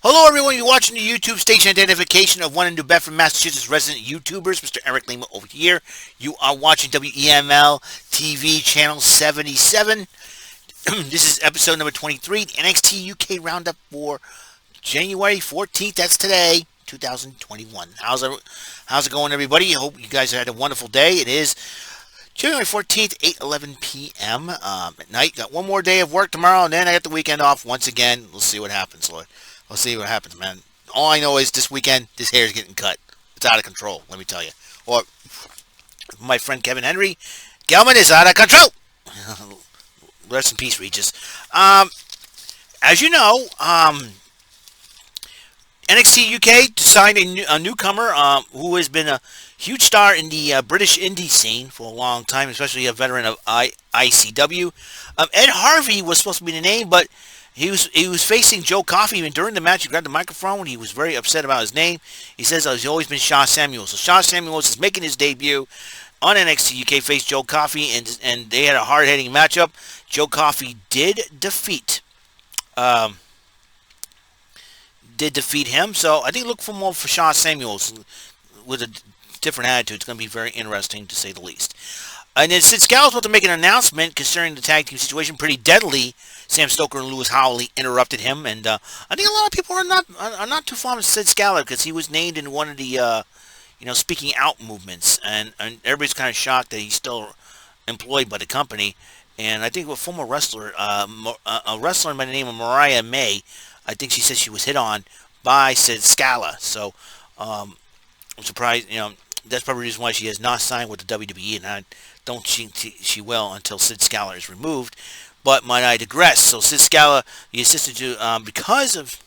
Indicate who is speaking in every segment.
Speaker 1: Hello everyone, you're watching the YouTube station identification of one in New Bedford, Massachusetts resident YouTubers, Mr. Eric Lima over here. You are watching WEML-TV channel 77. This is episode number 23, the NXT UK RoundUp for January 14th, that's today, 2021. How's it going, everybody? I hope you guys had a wonderful day. It is January 14th, 8:11 p.m. At night. Got one more day of work tomorrow, and then I got the weekend off once again. We'll see what happens, Lord. We'll see what happens, man. All I know is this weekend, this hair is getting cut. It's out of control, let me tell you. Or, my friend Kevin Henry, Gelman is out of control. Rest in peace, Regis. As you know, NXT UK signed a newcomer who has been a huge star in the British indie scene for a long time, especially a veteran of ICW. Ed Harvey was supposed to be the name, but he was facing Joe Coffey, and during the match he grabbed the microphone. He was very upset about his name. He says he's always been Shaw Samuels. So Shaw Samuels is making his debut on NXT UK, faced Joe Coffey, and they had a hard-hitting matchup. Joe Coffey did defeat him. So I think look for more for Shaw Samuels with a different attitude. It's going to be very interesting, to say the least. And then Sid Scala's about to make an announcement concerning the tag team situation. Pretty deadly. Sam Stoker and Lewis Howley interrupted him, and I think a lot of people are not too fond of Sid Scala because he was named in one of the speaking out movements, and everybody's kind of shocked that he's still employed by the company. And I think a former wrestler, a wrestler by the name of Mariah May, I think she said she was hit on by Sid Scala. So I'm surprised. That's probably the reason why she has not signed with the WWE, and I don't think she will until Sid Scala is removed. But might I digress? So Sid Scala, the assistant to because of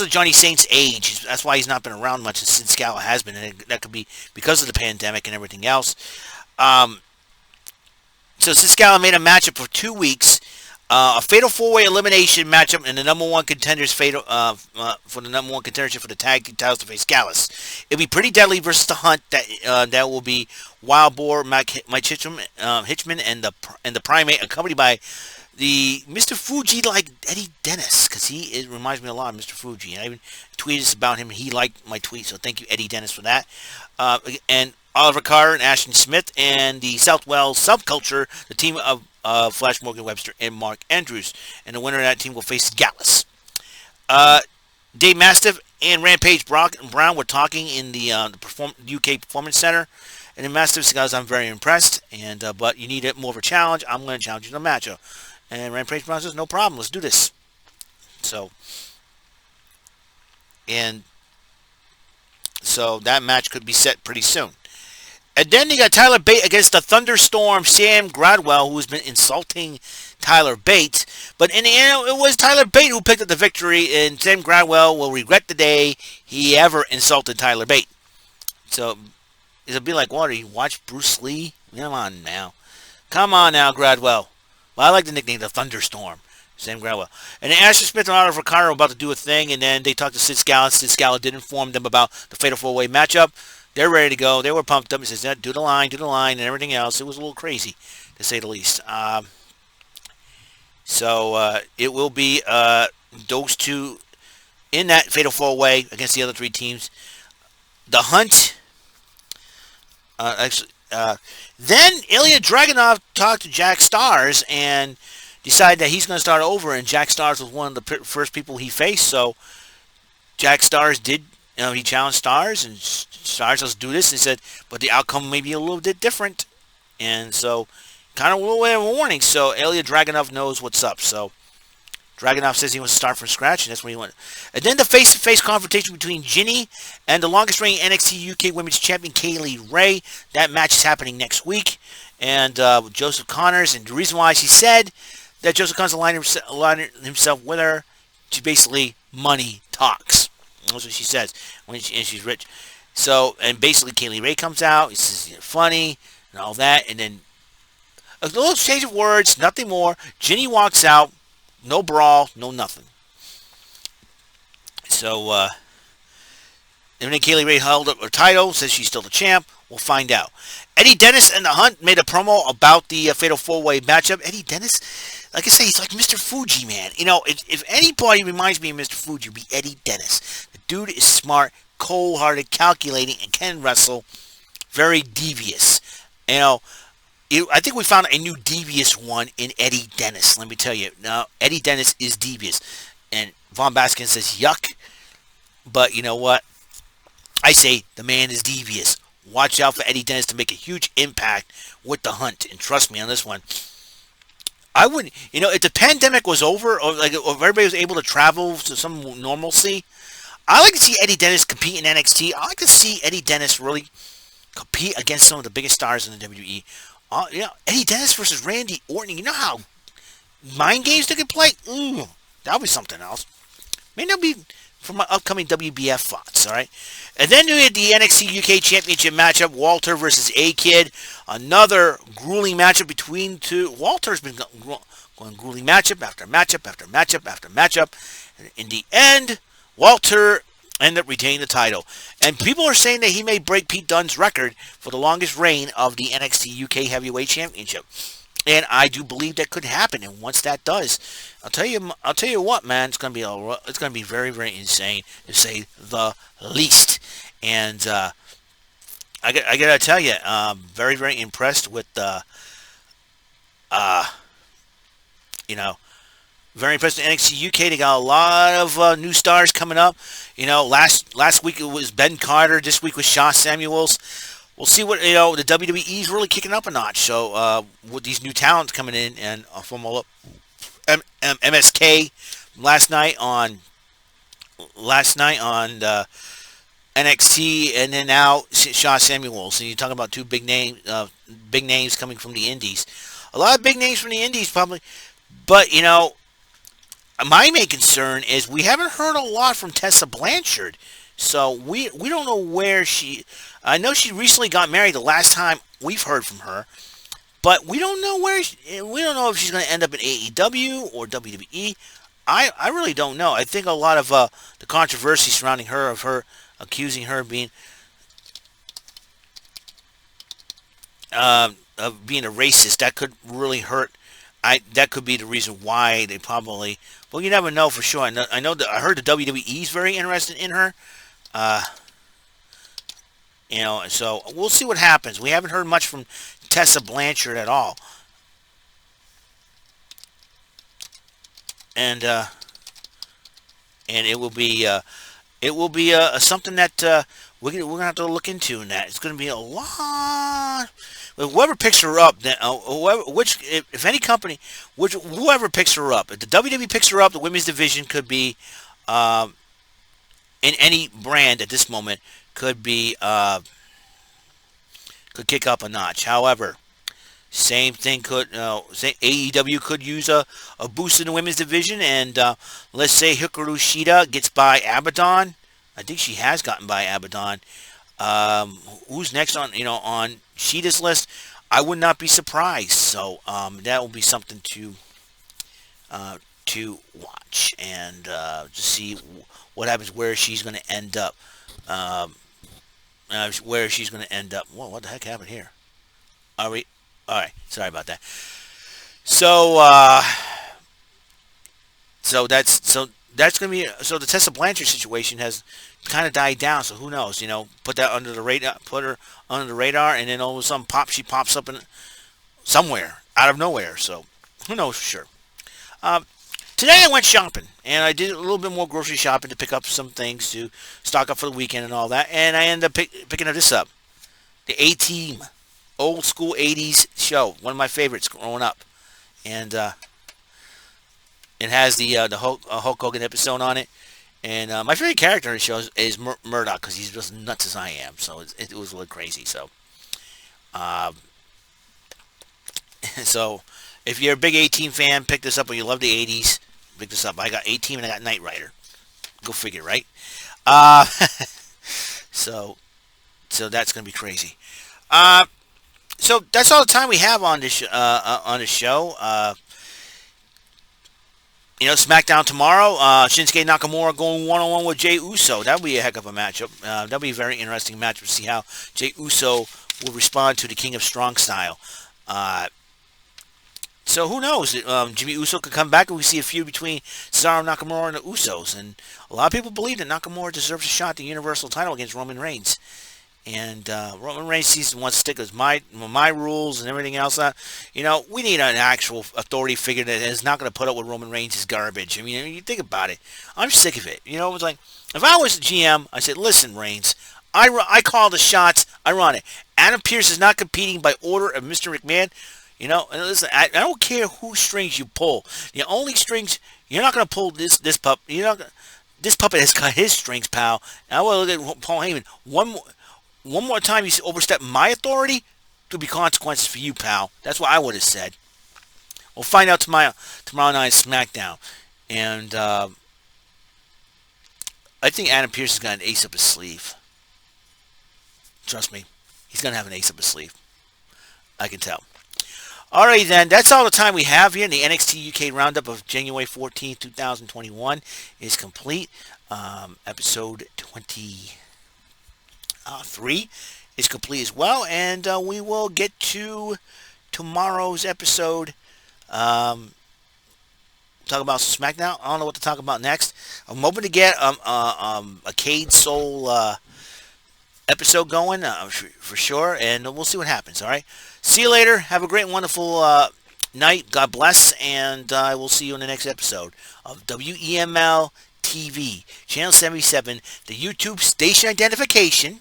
Speaker 1: Johnny Saint's age, that's why he's not been around much as Sid Scala has been, and that could be because of the pandemic and everything else. So Sid Scala made a matchup for 2 weeks, a fatal four-way elimination matchup, and the number one contenders for the number one contendership for the tag team titles to face Gallus. It'll be Pretty Deadly versus the Hunt. That will be Wild Boar, Mike Hitchman, and the Primate, accompanied by the Mr. Fuji like Eddie Dennis, because it reminds me a lot of Mr. Fuji. And I even tweeted about him, and he liked my tweet, so thank you, Eddie Dennis, for that. And Oliver Carr and Ashton Smith, and the Southwell Subculture, the team of Flash Morgan Webster and Mark Andrews. And the winner of that team will face Gallus. Dave Mastiff and Rampage Brown were talking in the UK Performance Center. And then Mastiff says, I'm very impressed, but you need more of a challenge. I'm going to challenge you to a matchup. And Rampage Brown says, no problem, let's do this. So that match could be set pretty soon. And then you got Tyler Bate against the Thunderstorm Sam Gradwell, who's been insulting Tyler Bate. But in the end, it was Tyler Bate who picked up the victory, and Sam Gradwell will regret the day he ever insulted Tyler Bate. So it'll be like, what, you watch Bruce Lee? Come on now, Gradwell. Well, I like the nickname, the Thunderstorm, Sam Gradwell. And then Ashton Smith and Oliver Carr were about to do a thing, and then they talked to Sid Scala. Sid Scala did inform them about the Fatal 4-Way matchup. They're ready to go. They were pumped up. He says, do the line, and everything else. It was a little crazy, to say the least. So it will be those two in that Fatal 4-Way against the other three teams. The Hunt. Then Ilya Dragunov talked to Jack Stars and decided that he's going to start over, and Jack Stars was one of the first people he faced. So Jack Stars did. He challenged Stars, and Stars, let's do this. And he said, but the outcome may be a little bit different. And so, kind of a little bit of a warning. So, Ilya Dragunov knows what's up. So, Dragunov says he wants to start from scratch, and that's what he wants. And then the face-to-face confrontation between Ginny and the longest-reigning NXT UK Women's Champion, Kaylee Ray. That match is happening next week. And Joseph Connors, and the reason why she said that Joseph Connors aligned himself with her, she basically, money talks. That's what she says, and she's rich. So, and basically Kaylee Ray comes out, he says, you're funny, and all that, and then a little exchange of words, nothing more. Ginny walks out, no brawl, no nothing. So, and then Kaylee Ray held up her title, says she's still the champ. We'll find out. Eddie Dennis and the Hunt made a promo about the Fatal 4-Way matchup. Eddie Dennis like I say, he's like Mr. Fuji, man. You know, if anybody reminds me of Mr. Fuji, it would be Eddie Dennis. The dude is smart, cold-hearted, calculating, and can wrestle. Very devious. You know, I think we found a new devious one in Eddie Dennis. Let me tell you. Now, Eddie Dennis is devious. And Von Baskin says, yuck. But you know what? I say the man is devious. Watch out for Eddie Dennis to make a huge impact with the Hunt. And trust me on this one. I wouldn't, you know, if the pandemic was over, or like if everybody was able to travel to some normalcy, I like to see Eddie Dennis compete in NXT. I like to see Eddie Dennis really compete against some of the biggest stars in the WWE. You know, Eddie Dennis versus Randy Orton. You know how mind games they could play? Ooh, that'll be something else. May not be for my upcoming WBF thoughts, all right? And then we had the NXT UK Championship matchup, Walter versus A-Kid. Another grueling matchup between two. Walter's been going grueling matchup after matchup after matchup after matchup. And in the end, Walter ended up retaining the title. And people are saying that he may break Pete Dunne's record for the longest reign of the NXT UK Heavyweight Championship. And I do believe that could happen. And once that does, I'll tell you what, man, it's gonna be very, very insane to say the least. And I gotta tell you, very, very impressed with you know, very impressed with NXT UK. They got a lot of new stars coming up. You know, last week it was Ben Carter. This week was Shaw Samuels. We'll see what, you know, the WWE is really kicking up a notch. So with these new talents coming in, and from MSK last night on NXT, and then now Shaw Samuels. And you're talking about two big names coming from the Indies. A lot of big names from the Indies, probably. But you know, my main concern is we haven't heard a lot from Tessa Blanchard. So we don't know where she. I know she recently got married. The last time we've heard from her, but we don't know where. We don't know if she's going to end up in AEW or WWE. I really don't know. I think a lot of the controversy surrounding her, of her accusing her of being a racist, that could really hurt. That could be the reason why they probably. Well, you never know for sure. I know that I heard the WWE is very interested in her. You know, so we'll see what happens. We haven't heard much from Tessa Blanchard at all. And it will be something that we're gonna have to look into. In that, it's gonna be a lot. Whoever picks her up, if any company, whoever picks her up, if the WWE picks her up, the women's division could be, in any brand at this moment, could kick up a notch. However, same thing could, AEW could use a boost in the women's division, and let's say Hikaru Shida gets by Abaddon. I think she has gotten by Abaddon. Who's next on Shida's list? I would not be surprised. So that will be something to watch, and to see what happens, where she's going to end up. Where she's going to end up. Whoa, what the heck happened here? Are we? All right. Sorry about that. So that's going to be. So the Tessa Blanchard situation has kind of died down. So who knows? You know, put her under the radar, and then all of a sudden, she pops up in somewhere out of nowhere. So who knows for sure. Today I went shopping, and I did a little bit more grocery shopping to pick up some things to stock up for the weekend and all that. And I ended up picking this up, the A-Team, old school 80s show, one of my favorites growing up, and it has the Hulk Hogan episode on it. And my favorite character in the show is Murdoch, because he's just nuts as I am. So it was really crazy. So, so if you're a big A-Team fan, pick this up. Or you love the 80s, pick this up. I got A-Team and I got Knight Rider. Go figure, right? So that's gonna be crazy. So that's all the time we have on this show. Smackdown tomorrow. Shinsuke Nakamura going one-on-one with Jey Uso. That'll be a heck of a matchup. That'll be a very interesting matchup to see how Jey Uso will respond to the King of Strong Style. So who knows? Jimmy Uso could come back and we see a feud between Cesaro, Nakamura, and the Usos. And a lot of people believe that Nakamura deserves a shot at the Universal title against Roman Reigns. And Roman Reigns sees wants to stick with my rules and everything else. We need an actual authority figure that is not going to put up with Roman Reigns' garbage. I mean, you think about it. I'm sick of it. It's like, if I was the GM, I said, listen, Reigns, I call the shots. I run it. Adam Pearce is not competing by order of Mr. McMahon. And listen, I don't care whose strings you pull. The only strings, you're not going to pull this pup. This puppet has got his strings, pal. And I will look at Paul Heyman. One more time you overstep my authority, there'll be consequences for you, pal. That's what I would have said. We'll find out tomorrow night SmackDown. And I think Adam Pearce has got an ace up his sleeve. Trust me. He's going to have an ace up his sleeve. I can tell. Alright then, that's all the time we have here. The NXT UK RoundUp of January 14th, 2021 is complete. Episode 23 is complete as well. And we will get to tomorrow's episode. Talk about SmackDown. I don't know what to talk about next. I'm hoping to get a Cade Soul episode going for sure. And we'll see what happens, alright? See you later. Have a great and wonderful night. God bless. And I will see you in the next episode of WEML-TV. Channel 77. The YouTube station identification.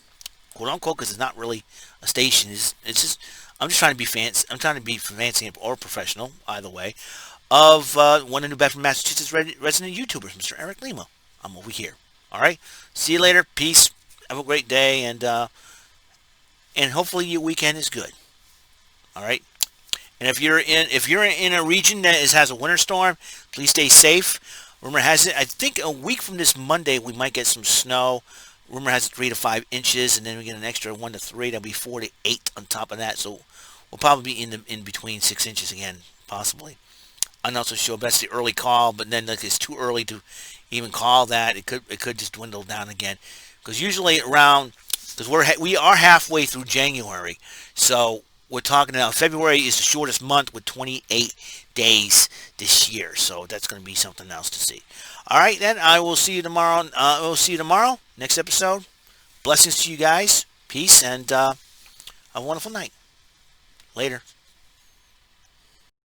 Speaker 1: Quote unquote, because it's not really a station. It's just, I'm just trying to be fancy. I'm trying to be fancy or professional, either way. Of one of New Bedford, Massachusetts resident YouTubers, Mr. Eric Lima. I'm over here. Alright? See you later. Peace. Have a great day. And hopefully your weekend is good. All right, and if you're in a region that has a winter storm, please stay safe. Rumor has it, I think a week from this Monday we might get some snow. Rumor has it 3 to 5 inches, and then we get an extra 1 to 3. That'll be 4 to 8 on top of that. So we'll probably be in between 6 inches again, possibly. I'm not so sure. But that's the early call, but then it's too early to even call that. It could just dwindle down again, because usually because we are halfway through January, so. We're talking now. February is the shortest month with 28 days this year, so that's going to be something else to see. All right, then I will see you tomorrow. Next episode. Blessings to you guys. Peace and have a wonderful night. Later.